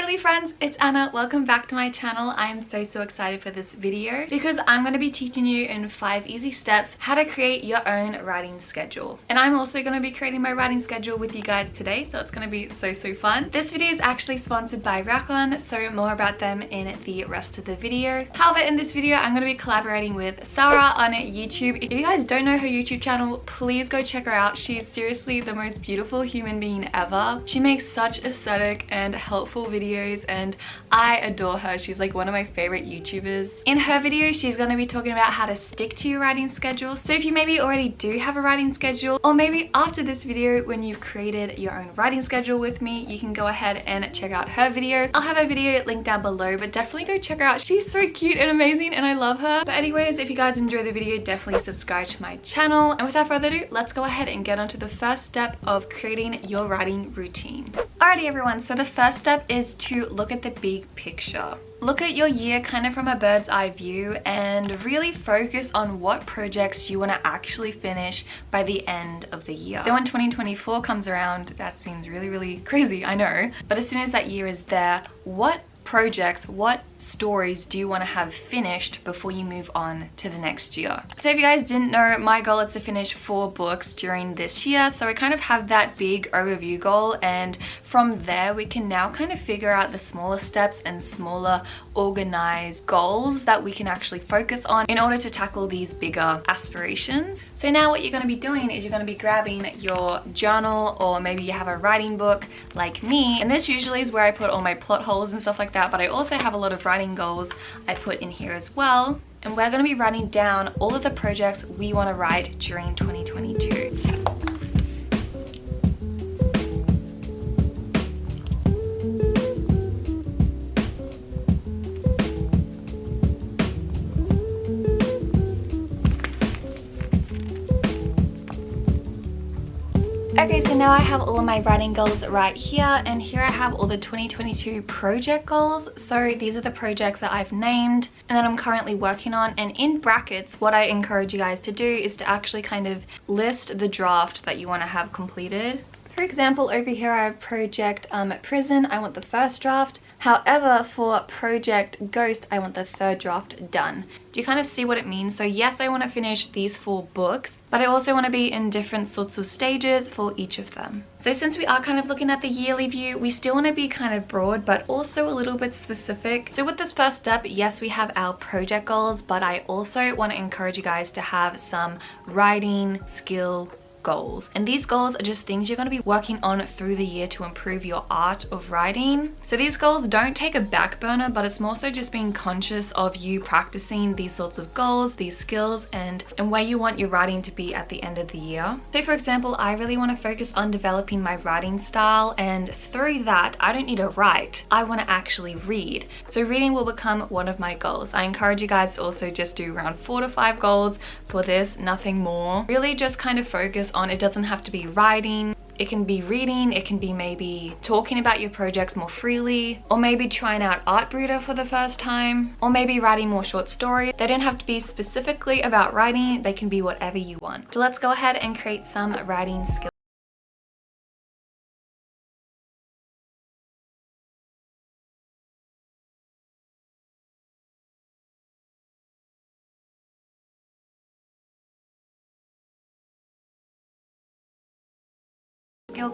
yearly friends, it's Anna. Welcome back to my channel. I am so excited for this video because I'm going to be teaching you in 5 easy steps how to create your own writing schedule. And I'm also going to be creating my writing schedule with you guys today, so it's going to be so fun. This video is actually sponsored by RackOn, so more about them in the rest of the video. However, in this video I'm going to be collaborating with Sarah on YouTube. If you guys don't know her YouTube channel, please go check her out. She's seriously the most beautiful human being ever. She makes such aesthetic and helpful videos and I adore her. She's like one of my favorite YouTubers. In her video, she's going to be talking about how to stick to your writing schedule. So if you maybe already do have a writing schedule, or maybe after this video when you've created your own writing schedule with me, you can go ahead and check out her video. I'll have her video linked down below, but definitely go check her out. She's so cute and amazing and I love her. But anyways, if you guys enjoy the video, definitely subscribe to my channel. And without further ado, let's go ahead and get onto the first step of creating your writing routine. Alrighty everyone, so the first step is to look at the big picture. Look at your year kind of from a bird's eye view and really focus on what projects you want to actually finish by the end of the year. So when 2024 comes around, that seems really crazy, I know. But as soon as that year is there, what projects, what stories do you want to have finished before you move on to the next year? So if you guys didn't know, my goal is to finish 4 books during this year. So I kind of have that big overview goal, and from there we can now kind of figure out the smaller steps and smaller organized goals that we can actually focus on in order to tackle these bigger aspirations. So now what you're going to be doing is you're going to be grabbing your journal, or maybe you have a writing book like me, and this usually is where I put all my plot holes and stuff like that, but I also have a lot of writing goals I put in here as well. And we're going to be writing down all of the projects we want to write during 2022. Okay, so now I have all of my writing goals right here, and here I have all the 2022 project goals. So these are the projects that I've named and that I'm currently working on, and in brackets what I encourage you guys to do is to actually kind of list the draft that you want to have completed. For example, over here I have project prison, I want the first draft. However, for project ghost, I want the 3rd draft done. Do you kind of see what it means? So yes, I want to finish these 4 books, but I also want to be in different sorts of stages for each of them. So since we are kind of looking at the yearly view, we still want to be kind of broad, but also a little bit specific. So with this first step, yes, we have our project goals, but I also want to encourage you guys to have some writing skill goals. And these goals are just things you're going to be working on through the year to improve your art of writing. So these goals don't take a back burner, but it's more so just being conscious of you practicing these sorts of goals, these skills, and where you want your writing to be at the end of the year. So for example, I really want to focus on developing my writing style, and through that I don't need to write, I want to actually read. So reading will become one of my goals. I encourage you guys to also just do around 4 to 5 goals for this, nothing more. Really just kind of focus on, it doesn't have to be writing, it can be reading, it can be maybe talking about your projects more freely, or maybe trying out Artbrooder for the first time, or maybe writing more short stories. They don't have to be specifically about writing, they can be whatever you want. So let's go ahead and create some writing skills.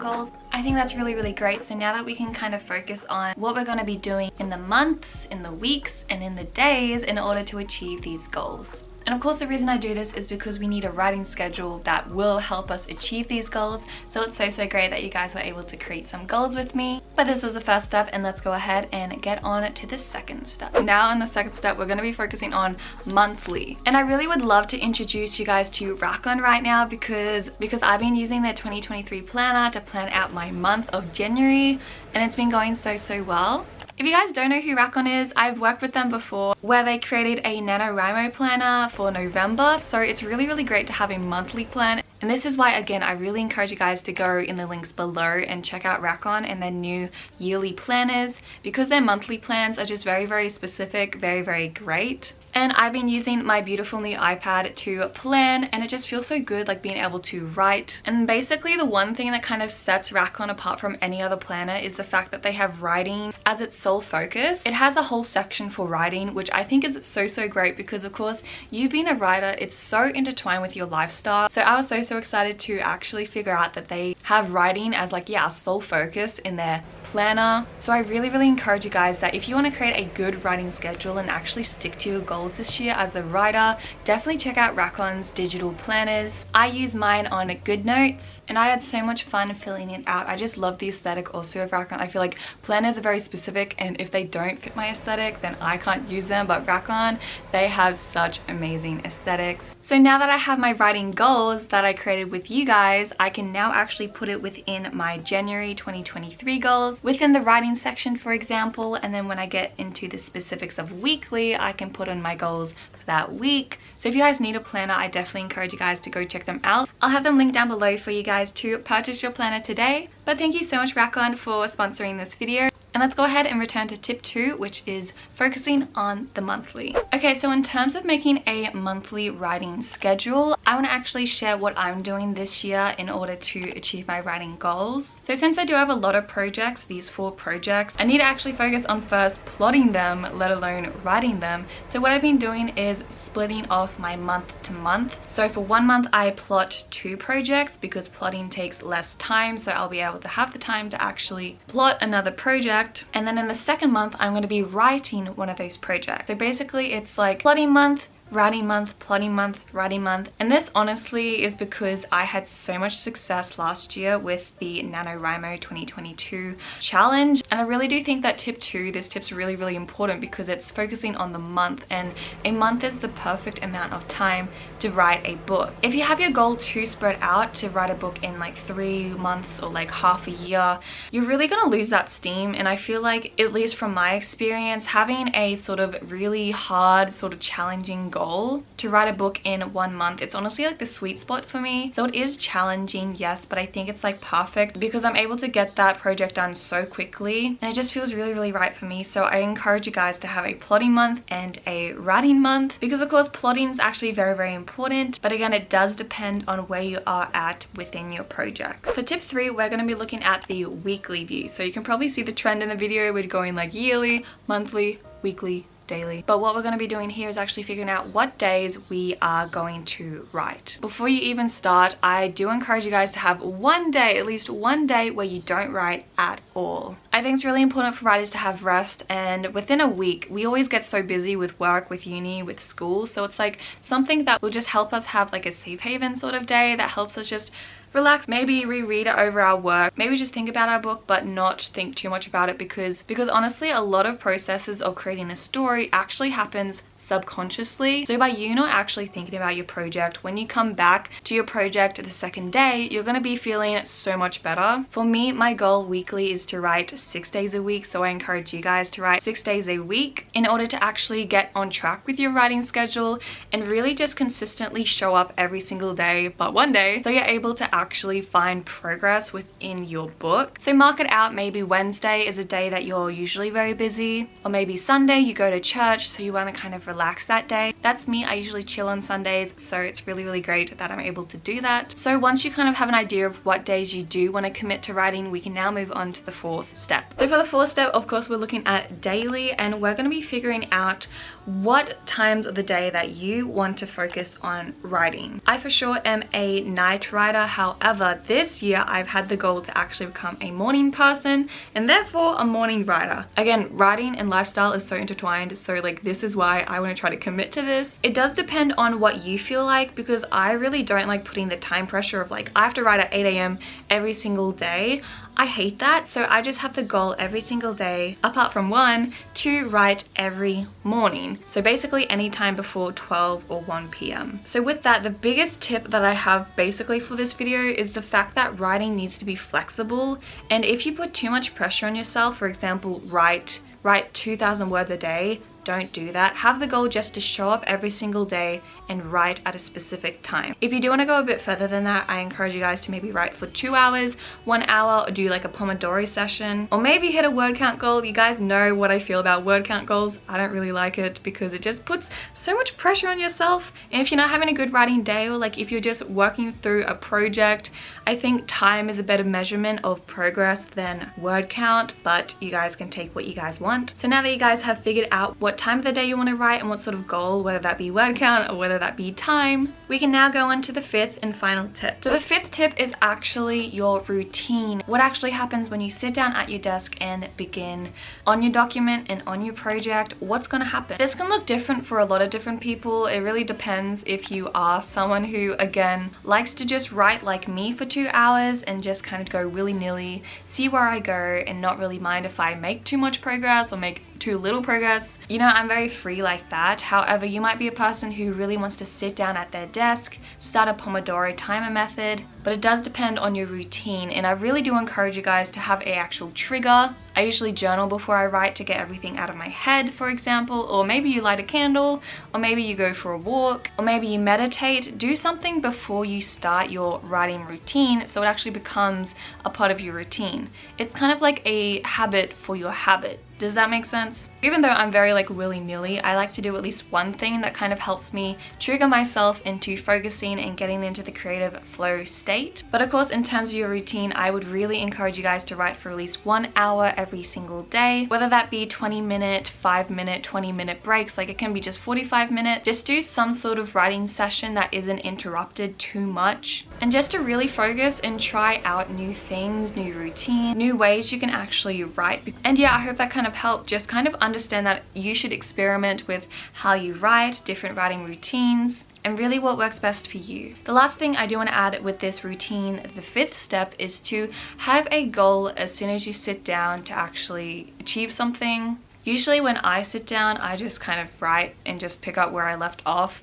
Goals. I think that's really great. So now that we can kind of focus on what we're going to be doing in the months, in the weeks, and in the days in order to achieve these goals. And of course the reason I do this is because we need a writing schedule that will help us achieve these goals. So it's so great that you guys were able to create some goals with me. But this was the first step, and let's go ahead and get on to the second step. Now in the second step, we're going to be focusing on monthly. And I really would love to introduce you guys to RackOn right now because I've been using their 2023 planner to plan out my month of January, and it's been going so well. If you guys don't know who RackOn is, I've worked with them before where they created a NaNoWriMo planner for November. So it's really great to have a monthly plan. And this is why, again, I really encourage you guys to go in the links below and check out RackOn and their new yearly planners, because their monthly plans are just very specific, very great. And I've been using my beautiful new iPad to plan, and it just feels so good, like being able to write. And basically the one thing that kind of sets RackOn apart from any other planner is the fact that they have writing as its sole focus. It has a whole section for writing, which I think is so great because of course you being a writer, it's so intertwined with your lifestyle. So I was so excited to actually figure out that they have writing as like, yeah, a sole focus in their planner. So I really encourage you guys that if you want to create a good writing schedule and actually stick to your goals this year as a writer, definitely check out RackOn's digital planners. I use mine on GoodNotes and I had so much fun filling it out. I just love the aesthetic also of RackOn. I feel like planners are very specific, and if they don't fit my aesthetic then I can't use them, but RackOn, they have such amazing aesthetics. So now that I have my writing goals that I created with you guys, I can now actually put it within my January 2023 goals within the writing section, for example, and then when I get into the specifics of weekly, I can put in my goals for that week. So if you guys need a planner, I definitely encourage you guys to go check them out. I'll have them linked down below for you guys to purchase your planner today. But thank you so much, RackOn, for sponsoring this video. And let's go ahead and return to tip 2, which is focusing on the monthly. Okay, so in terms of making a monthly writing schedule, I want to actually share what I'm doing this year in order to achieve my writing goals. So since I do have a lot of projects, these 4 projects, I need to actually focus on first plotting them, let alone writing them. So what I've been doing is splitting off my month to month. So for 1 month, I plot 2 projects because plotting takes less time. So I'll be able to have the time to actually plot another project. And then in the second month, I'm going to be writing one of those projects. So basically it's like plotting month, writing month, plotting month, writing month. And this honestly is because I had so much success last year with the NaNoWriMo 2022 challenge. And I really do think that tip 2, this tip's really important because it's focusing on the month, and a month is the perfect amount of time to write a book. If you have your goal to spread out to write a book in like 3 months or like half a year, you're really gonna lose that steam. And I feel like, at least from my experience, having a sort of really hard, sort of challenging goal to write a book in 1 month, it's honestly like the sweet spot for me. So it is challenging, yes, but I think it's like perfect because I'm able to get that project done so quickly, and it just feels really right for me. So I encourage you guys to have a plotting month and a writing month, because of course plotting is actually very important, but again, it does depend on where you are at within your project. For tip 3, we're going to be looking at the weekly view. So you can probably see the trend in the video. We're going like yearly, monthly, weekly, daily. But what we're going to be doing here is actually figuring out what days we are going to write. Before you even start, I do encourage you guys to have one day, at least one day, where you don't write at all. I think it's really important for writers to have rest, and within a week, we always get so busy with work, with uni, with school, so it's like something that will just help us have like a safe haven sort of day that helps us just relax, maybe reread it over our work, maybe just think about our book but not think too much about it, because honestly a lot of processes of creating a story actually happens subconsciously. So by you not actually thinking about your project, when you come back to your project the second day, you're going to be feeling so much better. For me, my goal weekly is to write 6 days a week, so I encourage you guys to write 6 days a week in order to actually get on track with your writing schedule and really just consistently show up every single day but one day, so you're able to actually find progress within your book. So mark it out. Maybe Wednesday is a day that you're usually very busy, or maybe Sunday you go to church, so you want to kind of relax that day. That's me. I usually chill on Sundays, so it's really great that I'm able to do that. So once you kind of have an idea of what days you do want to commit to writing, we can now move on to the 4th step. So for the 4th step, of course, we're looking at daily, and we're going to be figuring out what times of the day that you want to focus on writing. I for sure am a night writer. However, this year I've had the goal to actually become a morning person and therefore a morning writer. Again, writing and lifestyle is so intertwined, so like this is why I want to try to commit to this. It does depend on what you feel like, because I really don't like putting the time pressure of like I have to write at 8 AM every single day. I hate that, so I just have the goal every single day, apart from one, to write every morning. So basically any time before 12 or 1 PM. So with that, the biggest tip that I have basically for this video is the fact that writing needs to be flexible. And if you put too much pressure on yourself, for example, write 2,000 words a day, don't do that. Have the goal just to show up every single day and write at a specific time. If you do want to go a bit further than that, I encourage you guys to maybe write for 2 hours, 1 hour, or do like a Pomodoro session, or maybe hit a word count goal. You guys know what I feel about word count goals. I don't really like it because it just puts so much pressure on yourself. And if you're not having a good writing day, or like if you're just working through a project, I think time is a better measurement of progress than word count, but you guys can take what you guys want. So now that you guys have figured out what time of the day you want to write and what sort of goal, whether that be word count or whether that be time, we can now go on to the 5th and final tip. So the 5th tip is actually your routine. What actually happens when you sit down at your desk and begin on your document and on your project, what's going to happen? This can look different for a lot of different people. It really depends if you are someone who, again, likes to just write like me for 2 hours and just kind of go willy-nilly, see where I go, and not really mind if I make too much progress or make too little progress. You know, I'm very free like that. However, you might be a person who really wants to sit down at their desk, start a Pomodoro timer method, but it does depend on your routine, and I really do encourage you guys to have a actual trigger. I usually journal before I write to get everything out of my head, for example, or maybe you light a candle, or maybe you go for a walk, or maybe you meditate. Do something before you start your writing routine so it actually becomes a part of your routine. It's kind of like a habit for your habit. Does that make sense? Even though I'm very like willy-nilly, I like to do at least one thing that kind of helps me trigger myself into focusing and getting into the creative flow state. But of course, in terms of your routine, I would really encourage you guys to write for at least 1 hour every single day, whether that be 20-minute, 5-minute, 20-minute breaks. Like it can be just 45 minutes. Just do some sort of writing session that isn't interrupted too much, and just to really focus and try out new things, new routine, new ways you can actually write. And yeah, I hope that kind of helped. Just kind of understand that you should experiment with how you write, different writing routines, and really what works best for you. The last thing I do want to add with this routine, the 5th step, is to have a goal as soon as you sit down to actually achieve something. Usually when I sit down, I just kind of write and just pick up where I left off.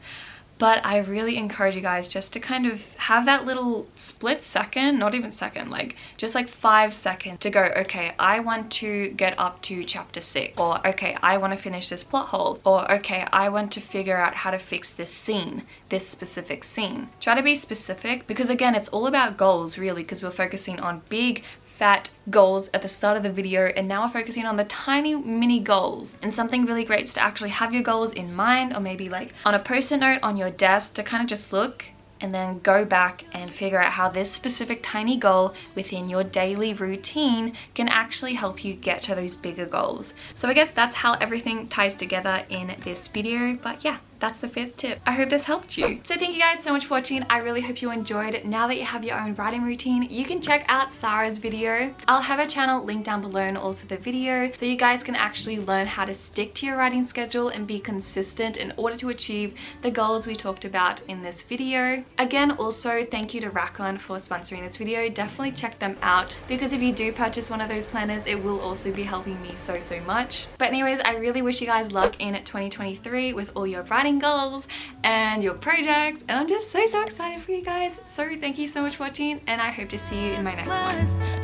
But I really encourage you guys just to kind of have that little split second, not even second, like just like 5 seconds to go, okay, I want to get up to chapter 6, or okay, I want to finish this plot hole, or okay, I want to figure out how to fix this scene, this specific scene. Try to be specific, because again, it's all about goals really, because we're focusing on big, fat goals at the start of the video, and now we're focusing on the tiny mini goals. And something really great is to actually have your goals in mind, or maybe like on a post-it note on your desk, to kind of just look and then go back and figure out how this specific tiny goal within your daily routine can actually help you get to those bigger goals. So I guess that's how everything ties together in this video. But yeah, that's the 5th tip. I hope this helped you. So thank you guys so much for watching. I really hope you enjoyed. Now that you have your own writing routine, you can check out Sarah's video. I'll have her channel linked down below, and also the video, so you guys can actually learn how to stick to your writing schedule and be consistent in order to achieve the goals we talked about in this video. Again, also thank you to RackOn for sponsoring this video. Definitely check them out, because if you do purchase one of those planners, it will also be helping me so much. But anyways, I really wish you guys luck in 2023 with all your writing goals and your projects, and I'm just so excited for you guys. So thank you so much for watching, and I hope to see you in my next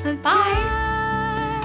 one. Bye.